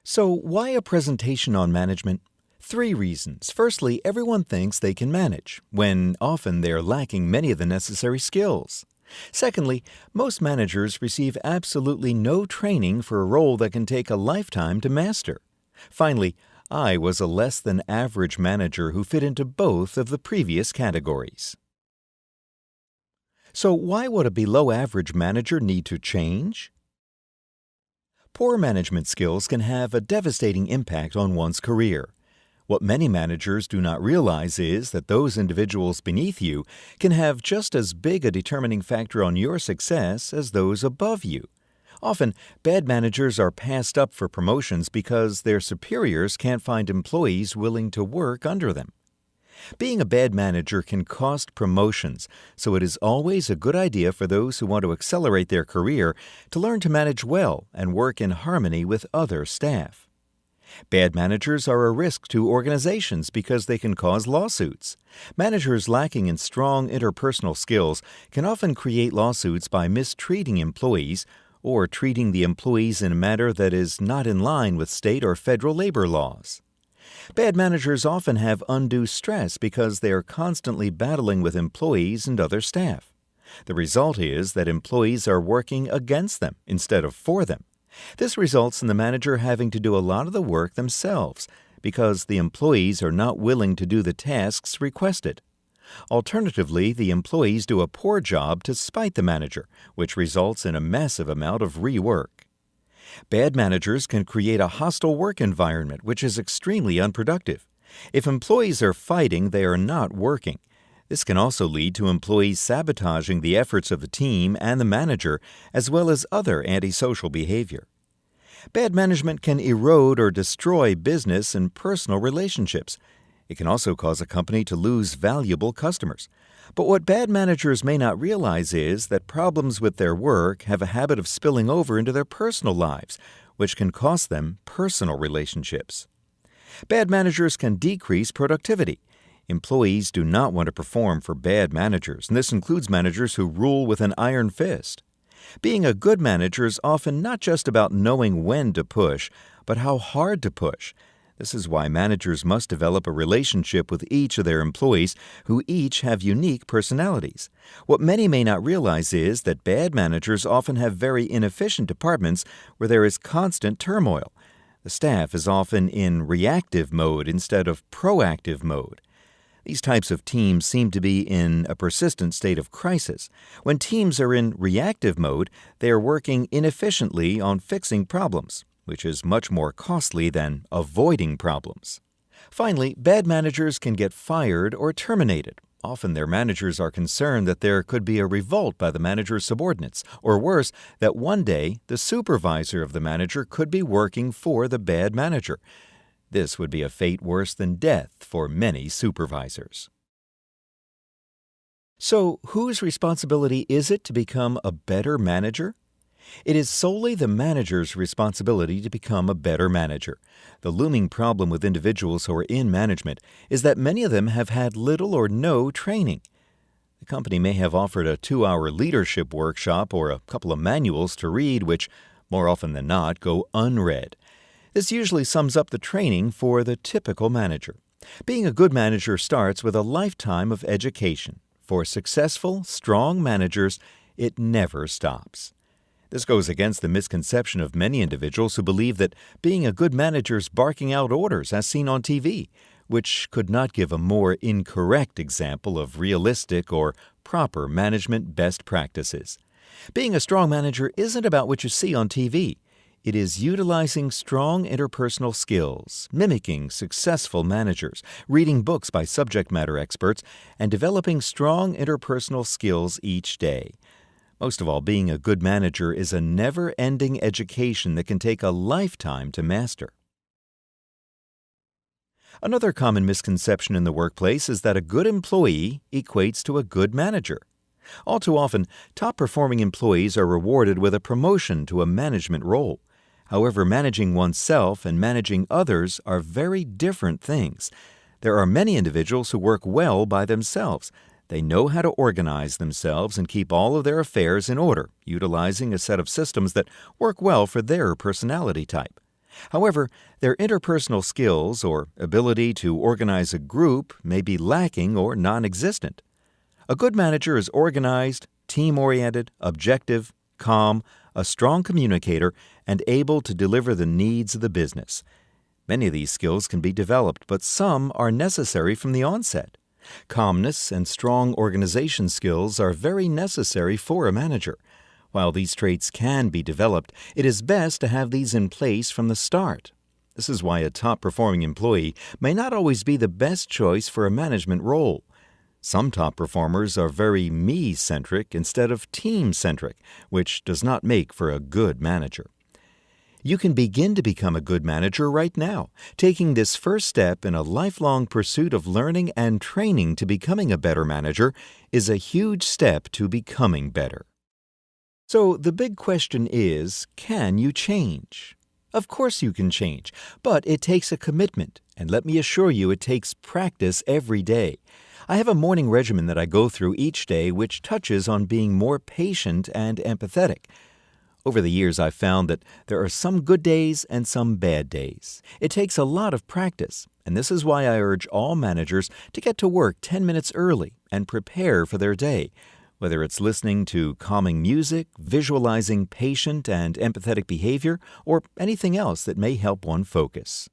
So, why a presentation on management? Three reasons. Firstly, everyone thinks they can manage, when often they are lacking many of the necessary skills. Secondly, most managers receive absolutely no training for a role that can take a lifetime to master. Finally, I was a less than average manager who fit into both of the previous categories. So, why would a below average manager need to change? Poor management skills can have a devastating impact on one's career. What many managers do not realize is that those individuals beneath you can have just as big a determining factor on your success as those above you. Often, bad managers are passed up for promotions because their superiors can't find employees willing to work under them. Being a bad manager can cost promotions, so it is always a good idea for those who want to accelerate their career to learn to manage well and work in harmony with other staff. Bad managers are a risk to organizations because they can cause lawsuits. Managers lacking in strong interpersonal skills can often create lawsuits by mistreating employees or treating the employees in a manner that is not in line with state or federal labor laws. Bad managers often have undue stress because they are constantly battling with employees and other staff. The result is that employees are working against them instead of for them. This results in the manager having to do a lot of the work themselves because the employees are not willing to do the tasks requested. Alternatively, the employees do a poor job to spite the manager, which results in a massive amount of rework. Bad managers can create a hostile work environment, which is extremely unproductive. If employees are fighting, they are not working. This can also lead to employees sabotaging the efforts of the team and the manager, as well as other antisocial behavior. Bad management can erode or destroy business and personal relationships. It can also cause a company to lose valuable customers. But what bad managers may not realize is that problems with their work have a habit of spilling over into their personal lives, which can cost them personal relationships. Bad managers can decrease productivity. Employees do not want to perform for bad managers, and this includes managers who rule with an iron fist. Being a good manager is often not just about knowing when to push, but how hard to push. This is why managers must develop a relationship with each of their employees who each have unique personalities. What many may not realize is that bad managers often have very inefficient departments where there is constant turmoil. The staff is often in reactive mode instead of proactive mode. These types of teams seem to be in a persistent state of crisis. When teams are in reactive mode, they are working inefficiently on fixing problems, which is much more costly than avoiding problems. Finally, bad managers can get fired or terminated. Often their managers are concerned that there could be a revolt by the manager's subordinates, or worse, that one day the supervisor of the manager could be working for the bad manager. This would be a fate worse than death for many supervisors. So, whose responsibility is it to become a better manager? It is solely the manager's responsibility to become a better manager. The looming problem with individuals who are in management is that many of them have had little or no training. The company may have offered a 2-hour leadership workshop or a couple of manuals to read, which, more often than not, go unread. This usually sums up the training for the typical manager. Being a good manager starts with a lifetime of education. For successful, strong managers, it never stops. This goes against the misconception of many individuals who believe that being a good manager is barking out orders as seen on TV, which could not give a more incorrect example of realistic or proper management best practices. Being a strong manager isn't about what you see on TV. It is utilizing strong interpersonal skills, mimicking successful managers, reading books by subject matter experts, and developing strong interpersonal skills each day. Most of all, being a good manager is a never-ending education that can take a lifetime to master. Another common misconception in the workplace is that a good employee equates to a good manager. All too often, top-performing employees are rewarded with a promotion to a management role. However, managing oneself and managing others are very different things. There are many individuals who work well by themselves. They know how to organize themselves and keep all of their affairs in order, utilizing a set of systems that work well for their personality type. However, their interpersonal skills or ability to organize a group may be lacking or non-existent. A good manager is organized, team-oriented, objective, calm, a strong communicator, and able to deliver the needs of the business. Many of these skills can be developed, but some are necessary from the onset. Calmness and strong organization skills are very necessary for a manager. While these traits can be developed, it is best to have these in place from the start. This is why a top-performing employee may not always be the best choice for a management role. Some top performers are very me-centric instead of team-centric, which does not make for a good manager. You can begin to become a good manager right now. Taking this first step in a lifelong pursuit of learning and training to becoming a better manager is a huge step to becoming better. So the big question is, can you change? Of course you can change, but it takes a commitment, and let me assure you it takes practice every day. I have a morning regimen that I go through each day which touches on being more patient and empathetic. Over the years, I've found that there are some good days and some bad days. It takes a lot of practice, and this is why I urge all managers to get to work 10 minutes early and prepare for their day, whether it's listening to calming music, visualizing patient and empathetic behavior, or anything else that may help one focus.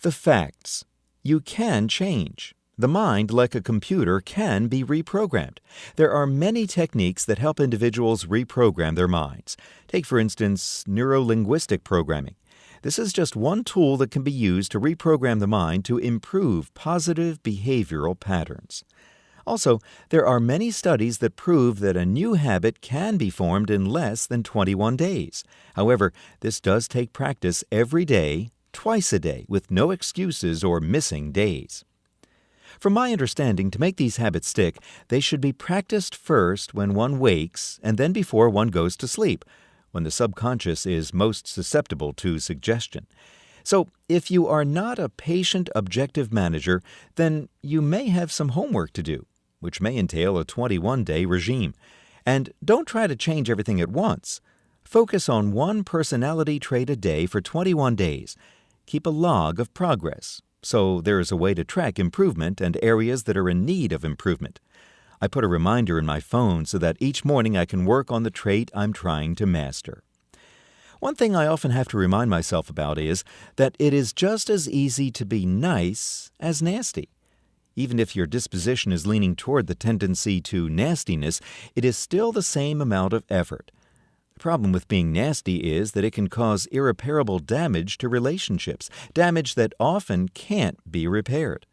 The facts. You can change. The mind, like a computer, can be reprogrammed. There are many techniques that help individuals reprogram their minds. Take, for instance, neuro-linguistic programming. This is just one tool that can be used to reprogram the mind to improve positive behavioral patterns. Also, there are many studies that prove that a new habit can be formed in less than 21 days. However, this does take practice every day, twice a day, with no excuses or missing days. From my understanding, to make these habits stick, they should be practiced first when one wakes and then before one goes to sleep, when the subconscious is most susceptible to suggestion. So, if you are not a patient, objective manager, then you may have some homework to do, which may entail a 21-day regime. And don't try to change everything at once. Focus on one personality trait a day for 21 days. Keep a log of progress, so there is a way to track improvement and areas that are in need of improvement. I put a reminder in my phone so that each morning I can work on the trait I'm trying to master. One thing I often have to remind myself about is that it is just as easy to be nice as nasty. Even if your disposition is leaning toward the tendency to nastiness, it is still the same amount of effort. The problem with being nasty is that it can cause irreparable damage to relationships, damage that often can't be repaired.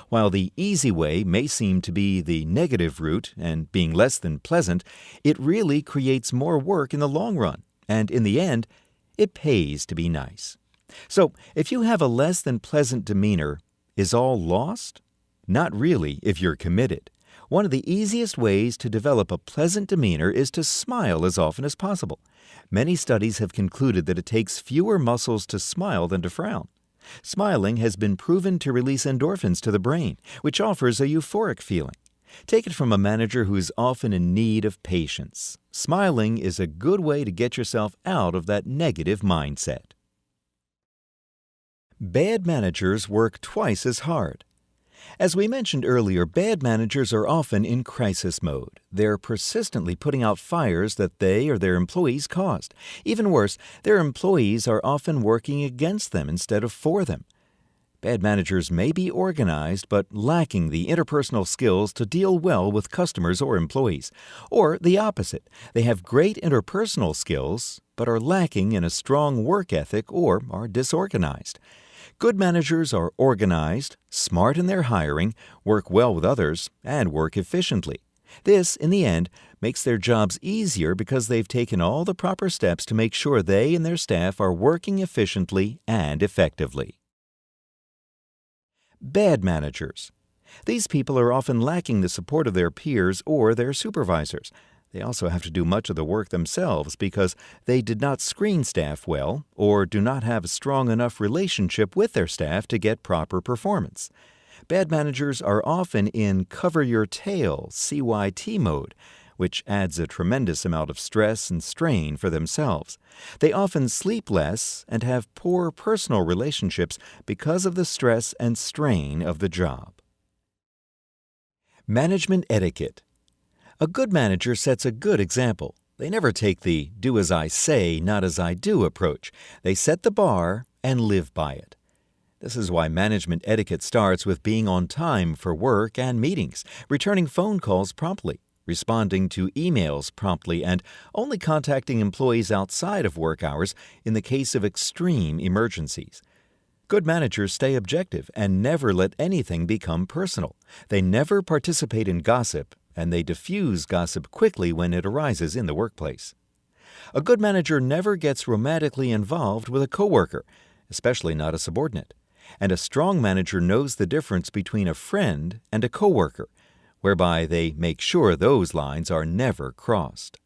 While the easy way may seem to be the negative route and being less than pleasant, it really creates more work in the long run, and in the end, it pays to be nice. So, if you have a less than pleasant demeanor, is all lost? Not really if you're committed. One of the easiest ways to develop a pleasant demeanor is to smile as often as possible. Many studies have concluded that it takes fewer muscles to smile than to frown. Smiling has been proven to release endorphins to the brain, which offers a euphoric feeling. Take it from a manager who is often in need of patience. Smiling is a good way to get yourself out of that negative mindset. Bad managers work twice as hard. As we mentioned earlier, bad managers are often in crisis mode. They're persistently putting out fires that they or their employees caused. Even worse, their employees are often working against them instead of for them. Bad managers may be organized but lacking the interpersonal skills to deal well with customers or employees. Or the opposite, they have great interpersonal skills but are lacking in a strong work ethic or are disorganized. Good managers are organized, smart in their hiring, work well with others, and work efficiently. This, in the end, makes their jobs easier because they've taken all the proper steps to make sure they and their staff are working efficiently and effectively. Bad managers. These people are often lacking the support of their peers or their supervisors. They also have to do much of the work themselves because they did not screen staff well or do not have a strong enough relationship with their staff to get proper performance. Bad managers are often in cover-your-tail (CYT) mode, which adds a tremendous amount of stress and strain for themselves. They often sleep less and have poor personal relationships because of the stress and strain of the job. Management etiquette. A good manager sets a good example. They never take the do as I say, not as I do approach. They set the bar and live by it. This is why management etiquette starts with being on time for work and meetings, returning phone calls promptly, responding to emails promptly, and only contacting employees outside of work hours in the case of extreme emergencies. Good managers stay objective and never let anything become personal. They never participate in gossip, and they diffuse gossip quickly when it arises in the workplace. A good manager never gets romantically involved with a coworker, especially not a subordinate. And a strong manager knows the difference between a friend and a coworker, whereby they make sure those lines are never crossed.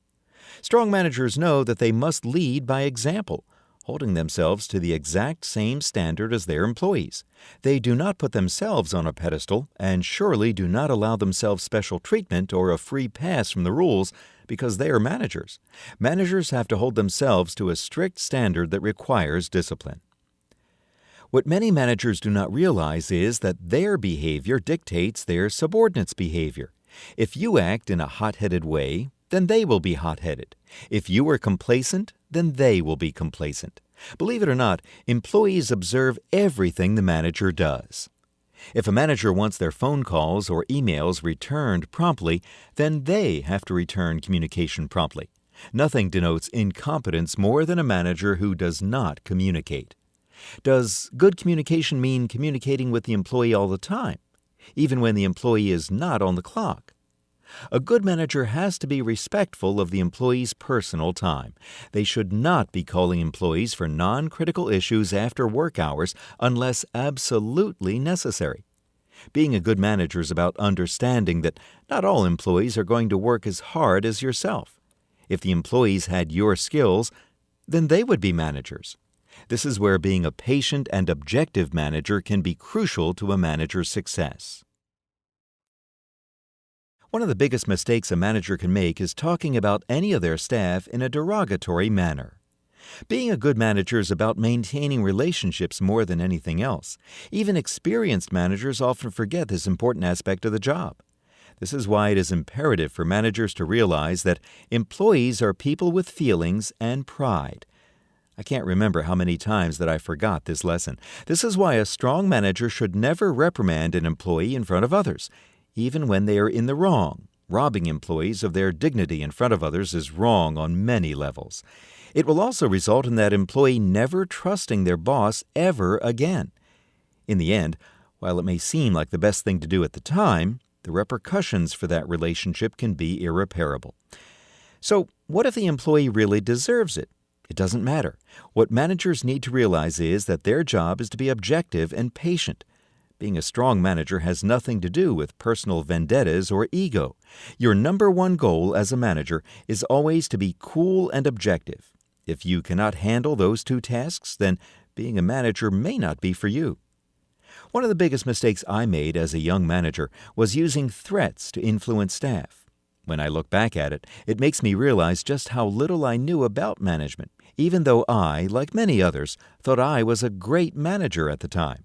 Strong managers know that they must lead by example, holding themselves to the exact same standard as their employees. They do not put themselves on a pedestal and surely do not allow themselves special treatment or a free pass from the rules because they are managers. Managers have to hold themselves to a strict standard that requires discipline. What many managers do not realize is that their behavior dictates their subordinates' behavior. If you act in a hot-headed way, then they will be hot-headed. If you are complacent, then they will be complacent. Believe it or not, employees observe everything the manager does. If a manager wants their phone calls or emails returned promptly, then they have to return communication promptly. Nothing denotes incompetence more than a manager who does not communicate. Does good communication mean communicating with the employee all the time, even when the employee is not on the clock? A good manager has to be respectful of the employee's personal time. They should not be calling employees for non-critical issues after work hours unless absolutely necessary. Being a good manager is about understanding that not all employees are going to work as hard as yourself. If the employees had your skills, then they would be managers. This is where being a patient and objective manager can be crucial to a manager's success. One of the biggest mistakes a manager can make is talking about any of their staff in a derogatory manner. Being a good manager is about maintaining relationships more than anything else. Even experienced managers often forget this important aspect of the job. This is why it is imperative for managers to realize that employees are people with feelings and pride. I can't remember how many times that I forgot this lesson. This is why a strong manager should never reprimand an employee in front of others, even when they are in the wrong. Robbing employees of their dignity in front of others is wrong on many levels. It will also result in that employee never trusting their boss ever again. In the end, while it may seem like the best thing to do at the time, the repercussions for that relationship can be irreparable. So, what if the employee really deserves it? It doesn't matter. What managers need to realize is that their job is to be objective and patient. Being a strong manager has nothing to do with personal vendettas or ego. Your number one goal as a manager is always to be cool and objective. If you cannot handle those two tasks, then being a manager may not be for you. One of the biggest mistakes I made as a young manager was using threats to influence staff. When I look back at it, it makes me realize just how little I knew about management, even though I, like many others, thought I was a great manager at the time.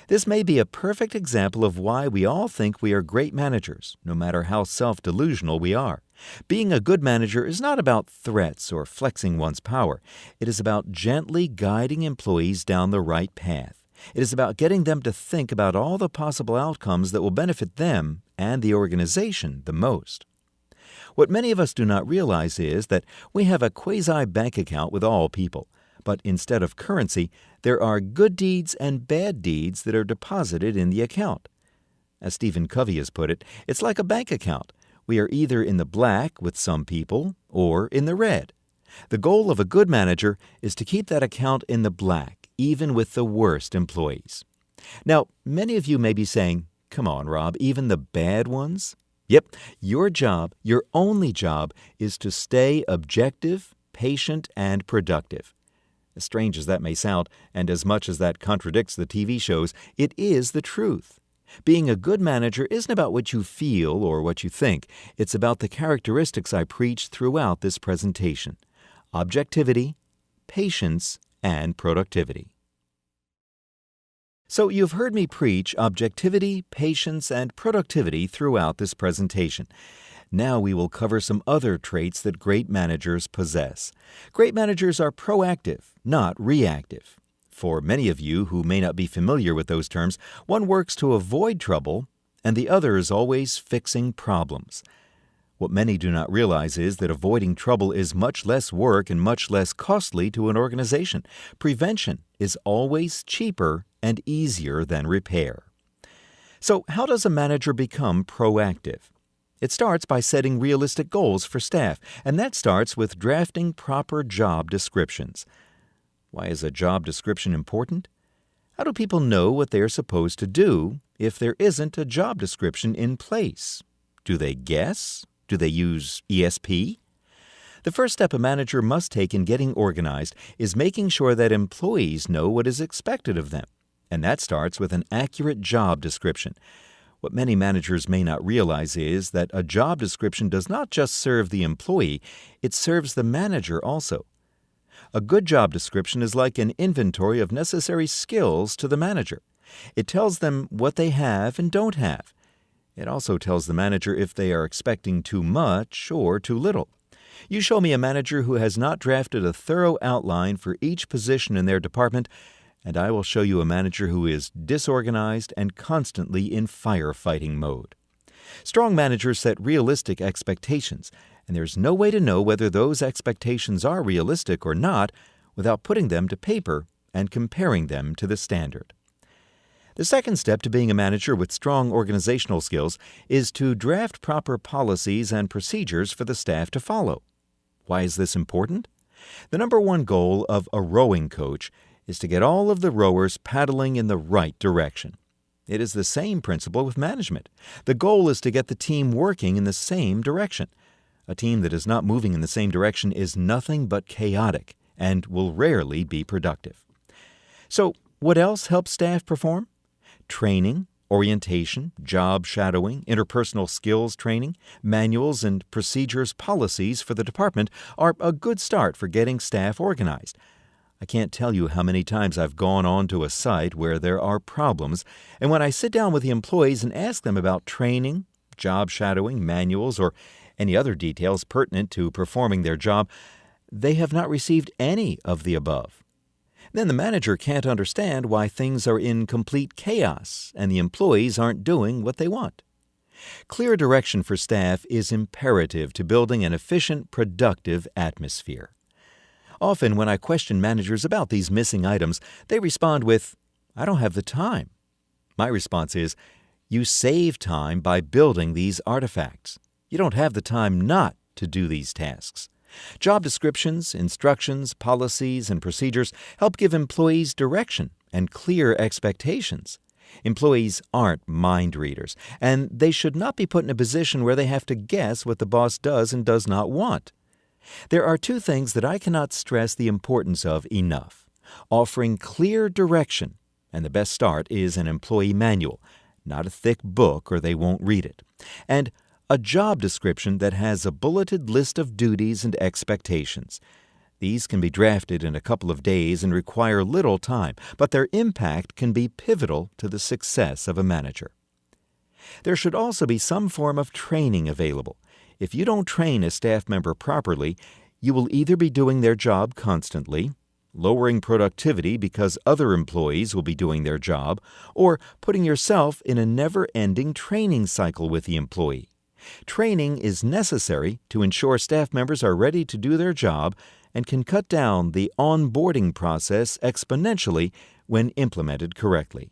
This may be a perfect example of why we all think we are great managers, no matter how self-delusional we are. Being a good manager is not about threats or flexing one's power. It is about gently guiding employees down the right path. It is about getting them to think about all the possible outcomes that will benefit them and the organization the most. What many of us do not realize is that we have a quasi-bank account with all people, but instead of currency, there are good deeds and bad deeds that are deposited in the account. As Stephen Covey has put it, it's like a bank account. We are either in the black with some people or in the red. The goal of a good manager is to keep that account in the black, even with the worst employees. Now, many of you may be saying, "Come on, Rob, even the bad ones?" Yep, your job, your only job, is to stay objective, patient, and productive. As strange as that may sound, and as much as that contradicts the TV shows, it is the truth. Being a good manager isn't about what you feel or what you think. It's about the characteristics I preach throughout this presentation: objectivity, patience, and productivity. So you've heard me preach objectivity, patience, and productivity throughout this presentation. Now we will cover some other traits that great managers possess. Great managers are proactive, not reactive. For many of you who may not be familiar with those terms, one works to avoid trouble, and the other is always fixing problems. What many do not realize is that avoiding trouble is much less work and much less costly to an organization. Prevention is always cheaper and easier than repair. So, how does a manager become proactive? It starts by setting realistic goals for staff, and that starts with drafting proper job descriptions. Why is a job description important? How do people know what they are supposed to do if there isn't a job description in place? Do they guess? Do they use ESP? The first step a manager must take in getting organized is making sure that employees know what is expected of them, and that starts with an accurate job description. What many managers may not realize is that a job description does not just serve the employee, it serves the manager also. A good job description is like an inventory of necessary skills to the manager. It tells them what they have and don't have. It also tells the manager if they are expecting too much or too little. You show me a manager who has not drafted a thorough outline for each position in their department, and I will show you a manager who is disorganized and constantly in firefighting mode. Strong managers set realistic expectations, and there's no way to know whether those expectations are realistic or not without putting them to paper and comparing them to the standard. The second step to being a manager with strong organizational skills is to draft proper policies and procedures for the staff to follow. Why is this important? The number one goal of a rowing coach is to get all of the rowers paddling in the right direction. It is the same principle with management. The goal is to get the team working in the same direction. A team that is not moving in the same direction is nothing but chaotic and will rarely be productive. So, what else helps staff perform? Training, orientation, job shadowing, interpersonal skills training, manuals and procedures policies for the department are a good start for getting staff organized. I can't tell you how many times I've gone on to a site where there are problems, and when I sit down with the employees and ask them about training, job shadowing, manuals, or any other details pertinent to performing their job, they have not received any of the above. Then the manager can't understand why things are in complete chaos and the employees aren't doing what they want. Clear direction for staff is imperative to building an efficient, productive atmosphere. Often when I question managers about these missing items, they respond with, "I don't have the time." My response is, you save time by building these artifacts. You don't have the time not to do these tasks. Job descriptions, instructions, policies, and procedures help give employees direction and clear expectations. Employees aren't mind readers, and they should not be put in a position where they have to guess what the boss does and does not want. There are two things that I cannot stress the importance of enough: offering clear direction, and the best start is an employee manual, not a thick book or they won't read it, and a job description that has a bulleted list of duties and expectations. These can be drafted in a couple of days and require little time, but their impact can be pivotal to the success of a manager. There should also be some form of training available. If you don't train a staff member properly, you will either be doing their job constantly, lowering productivity because other employees will be doing their job, or putting yourself in a never-ending training cycle with the employee. Training is necessary to ensure staff members are ready to do their job and can cut down the onboarding process exponentially when implemented correctly.